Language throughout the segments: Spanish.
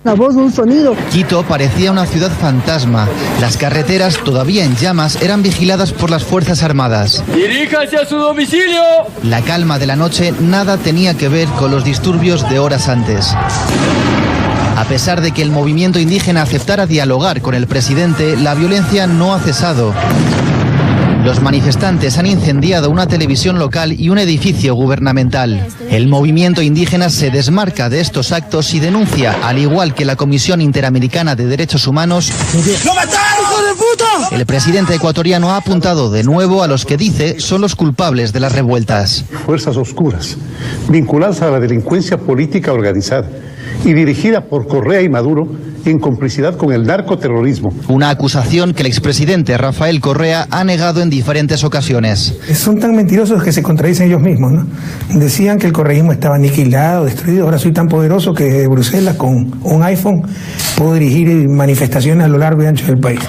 una voz, un sonido. Quito parecía una ciudad fantasma. Las carreteras, todavía en llamas, eran vigiladas por las Fuerzas Armadas. ¡Diríjase a su domicilio! La calma de la noche nada tenía que ver con los disturbios de horas antes. A pesar de que el movimiento indígena aceptara dialogar con el presidente, la violencia no ha cesado. Los manifestantes han incendiado una televisión local y un edificio gubernamental. El movimiento indígena se desmarca de estos actos y denuncia, al igual que la Comisión Interamericana de Derechos Humanos, ¡Lo mataron, hijo de puta! El presidente ecuatoriano ha apuntado de nuevo a los que dice son los culpables de las revueltas. Fuerzas oscuras, vinculadas a la delincuencia política organizada y dirigida por Correa y Maduro en complicidad con el narcoterrorismo. Una acusación que el expresidente Rafael Correa ha negado en diferentes ocasiones. Son tan mentirosos que se contradicen ellos mismos, ¿no? Decían que el correísmo estaba aniquilado, destruido. Ahora soy tan poderoso que desde Bruselas con un iPhone puedo dirigir manifestaciones a lo largo y ancho del país.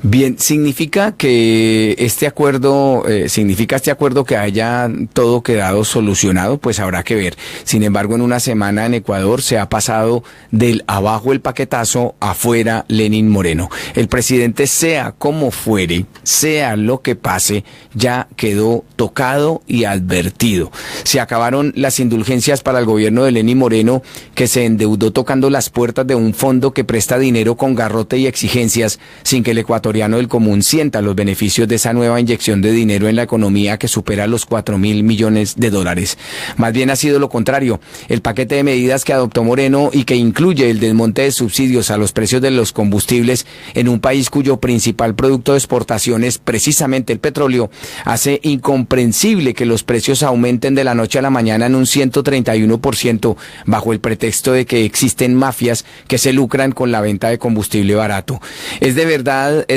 Bien, ¿significa que este acuerdo que haya todo quedado solucionado? Pues habrá que ver. Sin embargo, en una semana en Ecuador se ha pasado del abajo el paquetazo, afuera Lenín Moreno. El presidente, sea como fuere, sea lo que pase, ya quedó tocado y advertido. Se acabaron las indulgencias para el gobierno de Lenín Moreno, que se endeudó tocando las puertas de un fondo que presta dinero con garrote y exigencias sin que el ecuatoriano del común sienta los beneficios de esa nueva inyección de dinero en la economía que supera los 4.000 millones de dólares. Más bien ha sido lo contrario. El paquete de medidas que adoptó Moreno y que incluye el desmonte de subsidios a los precios de los combustibles en un país cuyo principal producto de exportación es precisamente el petróleo, hace incomprensible que los precios aumenten de la noche a la mañana en un 131% bajo el pretexto de que existen mafias que se lucran con la venta de combustible barato.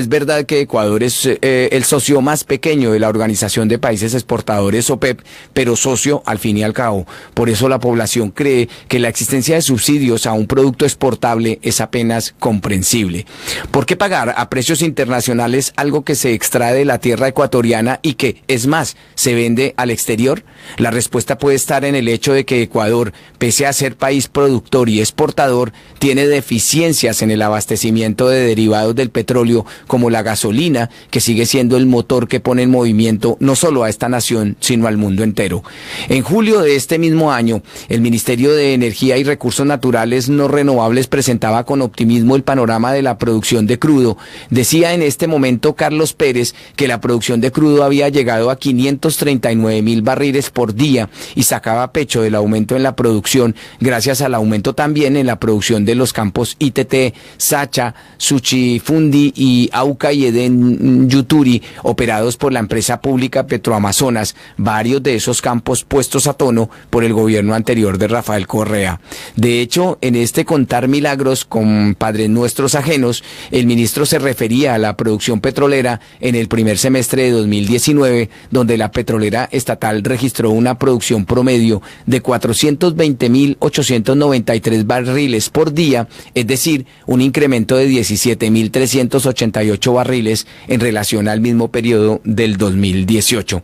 Es verdad que Ecuador es el socio más pequeño de la Organización de Países Exportadores OPEP, pero socio al fin y al cabo. Por eso la población cree que la existencia de subsidios a un producto exportable es apenas comprensible. ¿Por qué pagar a precios internacionales algo que se extrae de la tierra ecuatoriana y que, es más, se vende al exterior? La respuesta puede estar en el hecho de que Ecuador, pese a ser país productor y exportador, tiene deficiencias en el abastecimiento de derivados del petróleo, como la gasolina, que sigue siendo el motor que pone en movimiento no solo a esta nación, sino al mundo entero. En julio de este mismo año, el Ministerio de Energía y Recursos Naturales No Renovables presentaba con optimismo el panorama de la producción de crudo. Decía en este momento Carlos Pérez que la producción de crudo había llegado a 539.000 barriles por día y sacaba pecho del aumento en la producción gracias al aumento también en la producción de los campos ITT, Sacha, Suchifundi y Auca y Edén Yuturi, operados por la empresa pública Petroamazonas, varios de esos campos puestos a tono por el gobierno anterior de Rafael Correa. De hecho, en este contar milagros con padres nuestros ajenos, el ministro se refería a la producción petrolera en el primer semestre de 2019, donde la petrolera estatal registró una producción promedio de 420.893 barriles por día, es decir, un incremento de 17.388 barriles en relación al mismo periodo del 2018.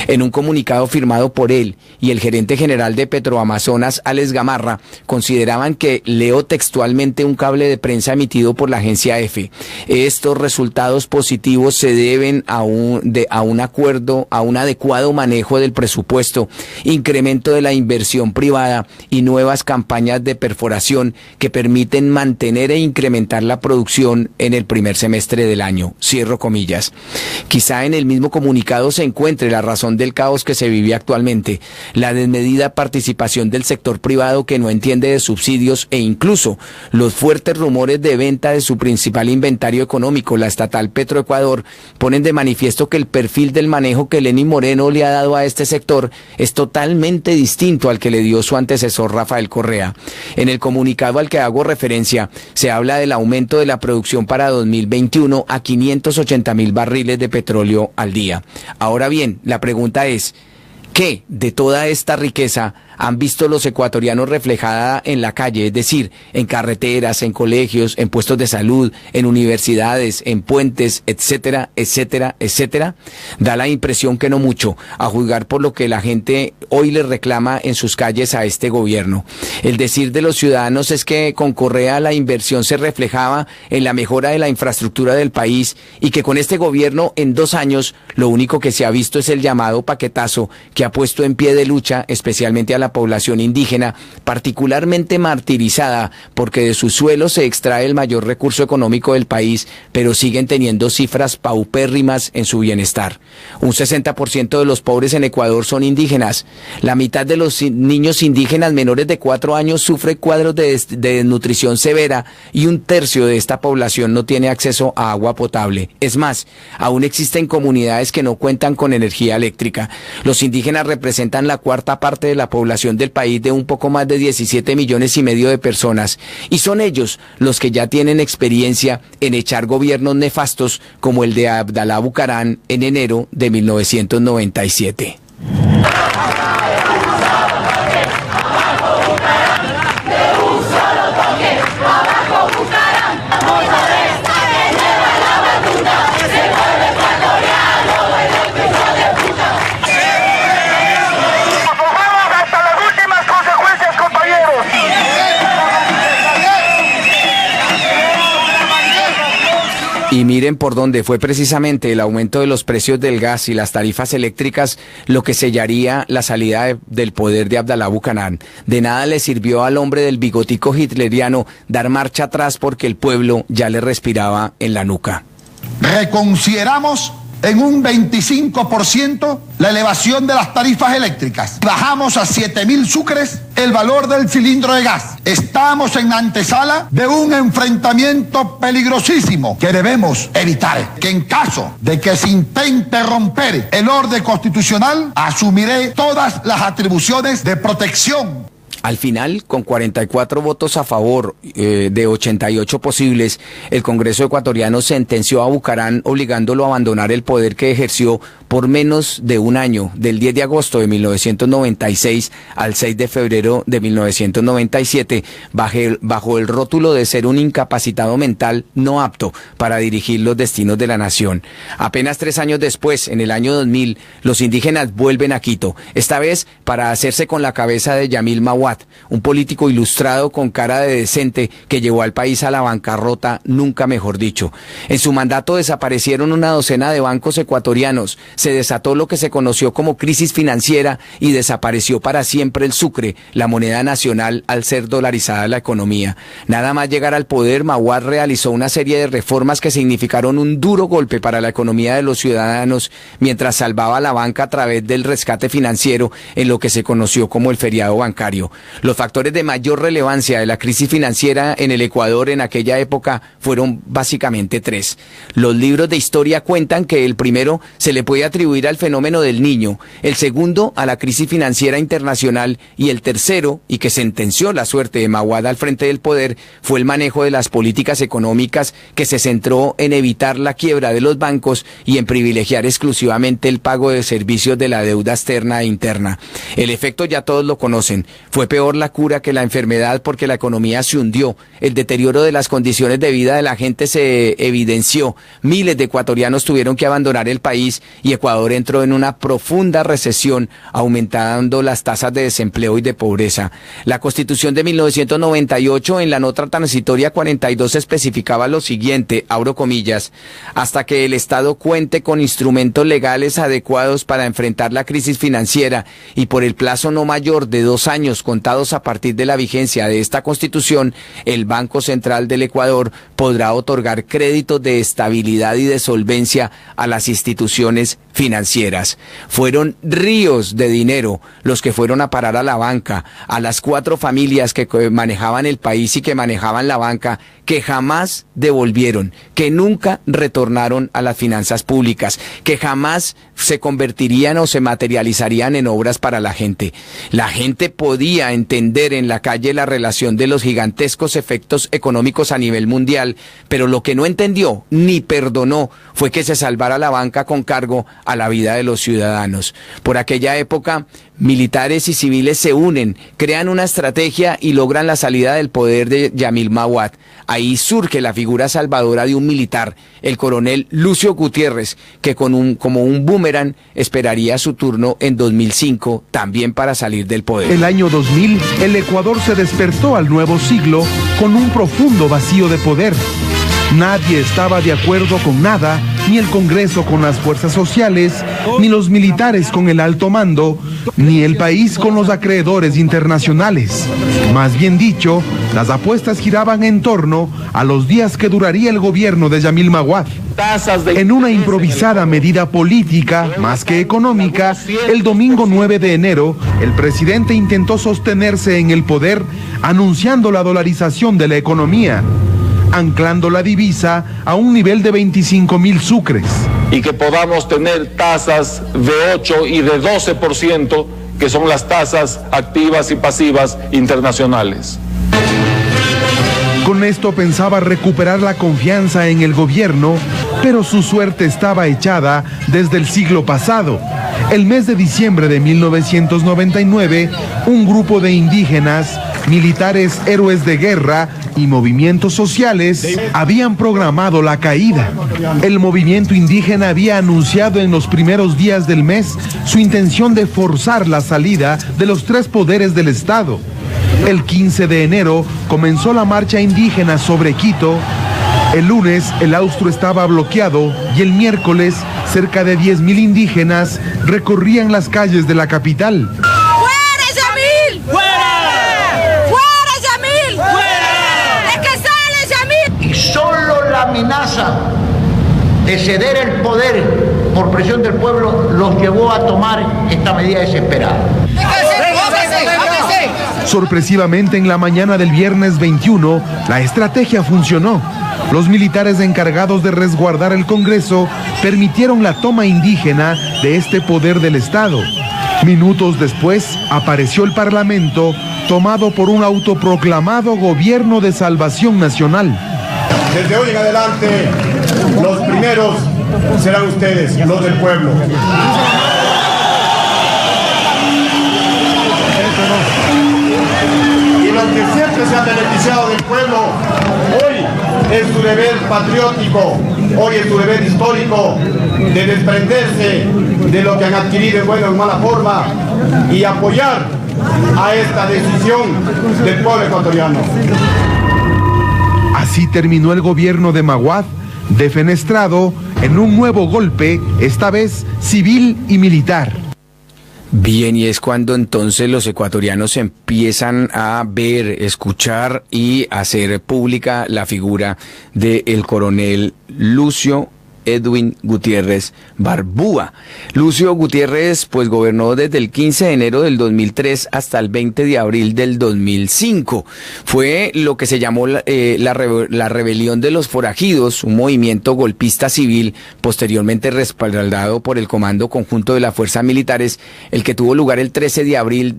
En un comunicado firmado por él y el gerente general de Petroamazonas, Alex Gamarra, consideraban que, leo textualmente un cable de prensa emitido por la agencia EFE, estos resultados positivos se deben a un adecuado manejo del presupuesto, incremento de la inversión privada y nuevas campañas de perforación que permiten mantener e incrementar la producción en el primer semestre del año. Cierro comillas. Quizá en el mismo comunicado se encuentre la razón del caos que se vive actualmente, la desmedida participación del sector privado que no entiende de subsidios e incluso los fuertes rumores de venta de su principal inventario económico, la estatal Petroecuador, ponen de manifiesto que el perfil del manejo que Lenín Moreno le ha dado a este sector es totalmente distinto al que le dio su antecesor Rafael Correa. En el comunicado al que hago referencia, se habla del aumento de la producción para 2021 a 580.000 barriles de petróleo al día. Ahora bien, la pregunta es, ¿qué de toda esta riqueza han visto los ecuatorianos reflejada en la calle, es decir, en carreteras, en colegios, en puestos de salud, en universidades, en puentes, etcétera, etcétera, etcétera? Da la impresión que no mucho, a juzgar por lo que la gente hoy le reclama en sus calles a este gobierno. El decir de los ciudadanos es que con Correa la inversión se reflejaba en la mejora de la infraestructura del país y que con este gobierno en 2 años lo único que se ha visto es el llamado paquetazo que ha puesto en pie de lucha especialmente a la población indígena, particularmente martirizada porque de sus suelos se extrae el mayor recurso económico del país, pero siguen teniendo cifras paupérrimas en su bienestar. Un 60% de los pobres en Ecuador son indígenas. La mitad de los niños indígenas menores de 4 años sufre cuadros de desnutrición severa y 1/3 de esta población no tiene acceso a agua potable. Es más, aún existen comunidades que no cuentan con energía eléctrica. Los indígenas representan la 1/4 parte de la población del país, de un poco más de 17,5 millones de personas, y son ellos los que ya tienen experiencia en echar gobiernos nefastos como el de Abdalá Bucaram en enero de 1997. Y miren por dónde fue precisamente el aumento de los precios del gas y las tarifas eléctricas lo que sellaría la salida del poder de Abdalá Bucaram. De nada le sirvió al hombre del bigotico hitleriano dar marcha atrás porque el pueblo ya le respiraba en la nuca. Reconsideramos en un 25% la elevación de las tarifas eléctricas. Bajamos a 7.000 sucres el valor del cilindro de gas. Estamos en la antesala de un enfrentamiento peligrosísimo que debemos evitar. Que en caso de que se intente romper el orden constitucional, asumiré todas las atribuciones de protección. Al final, con 44 votos a favor de 88 posibles, el Congreso ecuatoriano sentenció a Bucaram obligándolo a abandonar el poder que ejerció por menos de un año, del 10 de agosto de 1996 al 6 de febrero de 1997, bajo el rótulo de ser un incapacitado mental no apto para dirigir los destinos de la nación. Apenas 3 años después, en el año 2000, los indígenas vuelven a Quito, esta vez para hacerse con la cabeza de Yamil Mahuad, un político ilustrado con cara de decente que llevó al país a la bancarrota, nunca mejor dicho. En su mandato desaparecieron una docena de bancos ecuatorianos, se desató lo que se conoció como crisis financiera y desapareció para siempre el sucre, la moneda nacional, al ser dolarizada la economía. Nada más llegar al poder, Mahuad realizó una serie de reformas que significaron un duro golpe para la economía de los ciudadanos, mientras salvaba a la banca a través del rescate financiero en lo que se conoció como el feriado bancario. Los factores de mayor relevancia de la crisis financiera en el Ecuador en aquella época fueron básicamente 3. Los libros de historia cuentan que el primero se le puede atribuir al fenómeno del Niño, el segundo a la crisis financiera internacional y el tercero, y que sentenció la suerte de Mahuad al frente del poder, fue el manejo de las políticas económicas que se centró en evitar la quiebra de los bancos y en privilegiar exclusivamente el pago de servicios de la deuda externa e interna. El efecto ya todos lo conocen. Fue peor la cura que la enfermedad porque la economía se hundió, el deterioro de las condiciones de vida de la gente se evidenció, miles de ecuatorianos tuvieron que abandonar el país y Ecuador entró en una profunda recesión, aumentando las tasas de desempleo y de pobreza. La Constitución de 1998 en la nota transitoria 42 especificaba lo siguiente, abro comillas, hasta que el Estado cuente con instrumentos legales adecuados para enfrentar la crisis financiera y por el plazo no mayor de 2 años contados a partir de la vigencia de esta Constitución, el Banco Central del Ecuador podrá otorgar créditos de estabilidad y de solvencia a las instituciones financieras. Fueron ríos de dinero los que fueron a parar a la banca, a las 4 familias que manejaban el país y que manejaban la banca, que jamás devolvieron, que nunca retornaron a las finanzas públicas, que jamás se convertirían o se materializarían en obras para la gente. La gente podía entender en la calle la relación de los gigantescos efectos económicos a nivel mundial, pero lo que no entendió ni perdonó fue que se salvara la banca con cargo a la vida de los ciudadanos. Por aquella época, militares y civiles se unen, crean una estrategia y logran la salida del poder de Yamil Maguad. Ahí surge la figura salvadora de un militar, el coronel Lucio Gutiérrez, que como un boomerang esperaría su turno en 2005, también para salir del poder. El año 2000, el Ecuador se despertó al nuevo siglo con un profundo vacío de poder. Nadie estaba de acuerdo con nada, ni el Congreso con las fuerzas sociales, ni los militares con el alto mando, ni el país con los acreedores internacionales. Más bien dicho, las apuestas giraban en torno a los días que duraría el gobierno de Yamil Maguad. En una improvisada medida política, más que económica, el domingo 9 de enero, el presidente intentó sostenerse en el poder anunciando la dolarización de la economía, anclando la divisa a un nivel de 25.000 sucres. Y que podamos tener tasas de 8 y de 12%, que son las tasas activas y pasivas internacionales. Con esto pensaba recuperar la confianza en el gobierno, pero su suerte estaba echada desde el siglo pasado. El mes de diciembre de 1999, un grupo de indígenas, militares héroes de guerra y movimientos sociales habían programado la caída. El movimiento indígena había anunciado en los primeros días del mes su intención de forzar la salida de los tres poderes del Estado. El 15 de enero comenzó la marcha indígena sobre Quito. El lunes el austro estaba bloqueado y el miércoles cerca de 10.000 indígenas recorrían las calles de la capital. ¡Fuera, Yamil! ¡Fuera! ¡Fuera, Yamil! ¡Fuera! ¡Es que sale, Yamil! Y solo la amenaza de ceder el poder por presión del pueblo los llevó a tomar esta medida desesperada. Sorpresivamente, en la mañana del viernes 21, la estrategia funcionó. Los militares encargados de resguardar el Congreso permitieron la toma indígena de este poder del Estado. Minutos después, apareció el Parlamento, tomado por un autoproclamado Gobierno de Salvación Nacional. Desde hoy en adelante, los primeros serán ustedes, los del pueblo. Y los que siempre se han beneficiado del pueblo, hoy es su deber patriótico, hoy es su deber histórico de desprenderse de lo que han adquirido en buena o en mala forma y apoyar a esta decisión del pueblo ecuatoriano. Así terminó el gobierno de Maguad, defenestrado en un nuevo golpe, esta vez civil y militar. Bien, y es cuando entonces los ecuatorianos empiezan a ver, escuchar y hacer pública la figura del coronel Lucio Edwin Gutiérrez Barbúa. Lucio Gutiérrez pues gobernó desde el 15 de enero del 2003 hasta el 20 de abril del 2005. Fue lo que se llamó la rebelión de los forajidos, un movimiento golpista civil posteriormente respaldado por el Comando Conjunto de las Fuerzas Militares, el que tuvo lugar el 13 de abril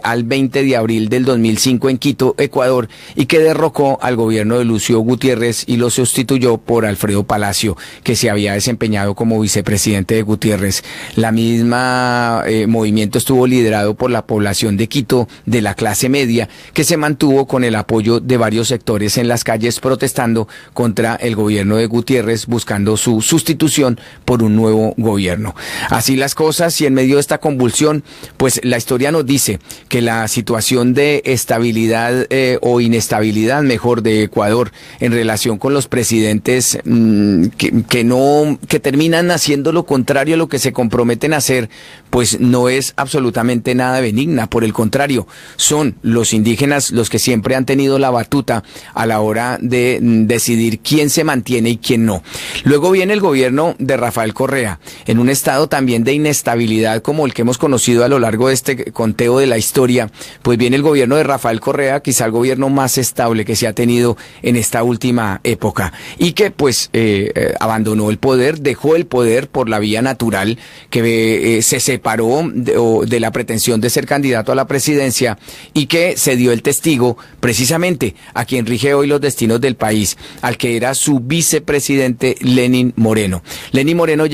al 20 de abril del 2005 en Quito, Ecuador, y que derrocó al gobierno de Lucio Gutiérrez y lo sustituyó por Alfredo Palacio, que se había desempeñado como vicepresidente de Gutiérrez. La misma movimiento estuvo liderado por la población de Quito, de la clase media, que se mantuvo con el apoyo de varios sectores en las calles protestando contra el gobierno de Gutiérrez, buscando su sustitución por un nuevo gobierno. Así las cosas, y en medio de esta convulsión, pues la historia nos dice que la situación de estabilidad o inestabilidad, mejor, de Ecuador en relación con los presidentes que terminan haciendo lo contrario a lo que se comprometen a hacer, pues no es absolutamente nada benigna. Por el contrario, son los indígenas los que siempre han tenido la batuta a la hora de decidir quién se mantiene y quién no. Luego viene el gobierno de Rafael Correa, en un estado también de inestabilidad como el que hemos conocido a lo largo de este conteo de la historia. Pues viene el gobierno de Rafael Correa, quizá el gobierno más estable que se ha tenido en esta última época, y que pues abandonó el poder, dejó el poder por la vía natural, que se separó de la pretensión de ser candidato a la presidencia, y que se dio el testigo precisamente a quien rige hoy los destinos del país, al que era su vicepresidente Lenín Moreno. Lenín Moreno